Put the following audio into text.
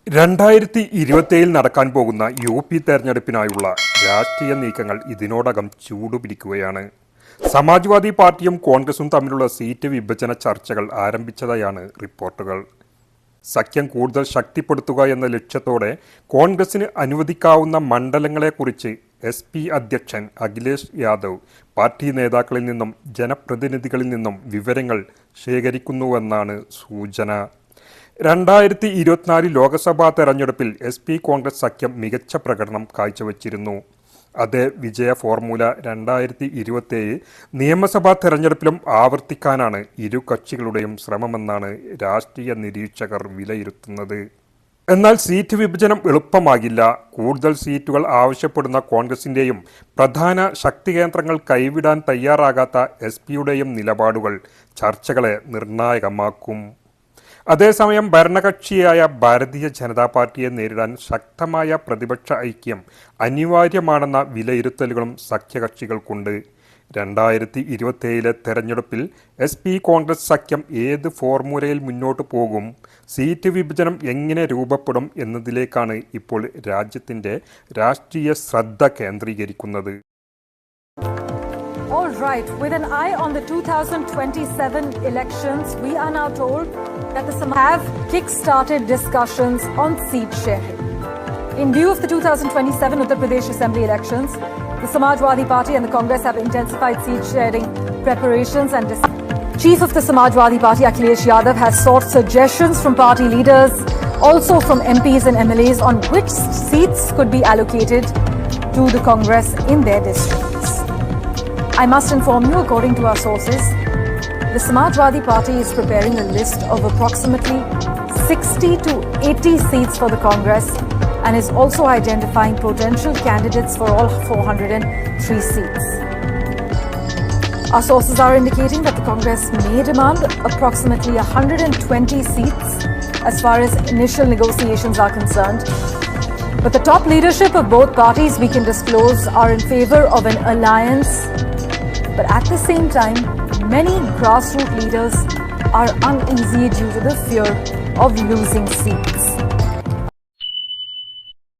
2027 നടക്കാൻ പോകുന്ന UP തെരഞ്ഞെടുപ്പിനായുള്ള രാഷ്ട്രീയ നീക്കങ്ങൾ ഇതിനോടകം ചൂടുപിടിക്കുകയാണ്. സമാജ്വാദി പാർട്ടിയും കോൺഗ്രസും തമ്മിലുള്ള സീറ്റ് വിഭജന ചർച്ചകൾ ആരംഭിച്ചതായാണ് റിപ്പോർട്ടുകൾ. സഖ്യം കൂടുതൽ ശക്തിപ്പെടുത്തുക എന്ന ലക്ഷ്യത്തോടെ കോൺഗ്രസിന് അനുവദിക്കാവുന്ന മണ്ഡലങ്ങളെക്കുറിച്ച് SP അധ്യക്ഷൻ അഖിലേഷ് യാദവ് പാർട്ടി നേതാക്കളിൽ നിന്നും ജനപ്രതിനിധികളിൽ നിന്നും വിവരങ്ങൾ ശേഖരിക്കുന്നുവെന്നാണ് സൂചന. 2024 ലോക്സഭാ തെരഞ്ഞെടുപ്പിൽ SP കോൺഗ്രസ് സഖ്യം മികച്ച പ്രകടനം കാഴ്ചവെച്ചിരുന്നു. അതേ വിജയ ഫോർമുല 2027 നിയമസഭാ തെരഞ്ഞെടുപ്പിലും ആവർത്തിക്കാനാണ് ഇരു കക്ഷികളുടെയും ശ്രമമെന്നാണ് രാഷ്ട്രീയ നിരീക്ഷകർ വിലയിരുത്തുന്നത്. എന്നാൽ സീറ്റ് വിഭജനം എളുപ്പമാകില്ല. കൂടുതൽ സീറ്റുകൾ ആവശ്യപ്പെടുന്ന കോൺഗ്രസിൻ്റെയും പ്രധാന ശക്തികേന്ദ്രങ്ങൾ കൈവിടാൻ തയ്യാറാകാത്ത SP-യുടെയും നിലപാടുകൾ ചർച്ചകളെ നിർണായകമാക്കും. അതേസമയം ഭരണകക്ഷിയായ ഭാരതീയ ജനതാ പാർട്ടിയെ നേരിടാൻ ശക്തമായ പ്രതിപക്ഷ ഐക്യം അനിവാര്യമാണെന്ന വിലയിരുത്തലുകളും സഖ്യകക്ഷികൾക്കുണ്ട്. 2027 തെരഞ്ഞെടുപ്പിൽ SP കോൺഗ്രസ് സഖ്യം ഏത് ഫോർമുലയിൽ മുന്നോട്ട് പോകും, സീറ്റ് വിഭജനം എങ്ങനെ രൂപപ്പെടും എന്നതിലേക്കാണ് ഇപ്പോൾ രാജ്യത്തിൻ്റെ രാഷ്ട്രീയ ശ്രദ്ധ കേന്ദ്രീകരിക്കുന്നത്. All right, with an eye on the 2027 elections, we are now told that the Samaj have kick-started discussions on seat sharing. In view of the 2027 Uttar Pradesh Assembly elections, the Samajwadi Party and the Congress have intensified seat sharing preparations and Chief of the Samajwadi Party, Akhilesh Yadav, has sought suggestions from party leaders, also from MPs and MLAs, on which seats could be allocated to the Congress in their districts. I must inform you, according to our sources, the Samajwadi Party is preparing a list of approximately 60 to 80 seats for the Congress and is also identifying potential candidates for all 403 seats. Our sources are indicating that the Congress may demand approximately 120 seats as far as initial negotiations are concerned. But the top leadership of both parties, we can disclose, are in favor of an alliance. But at the same time, many grassroots leaders are uneasy due to the fear of losing seats.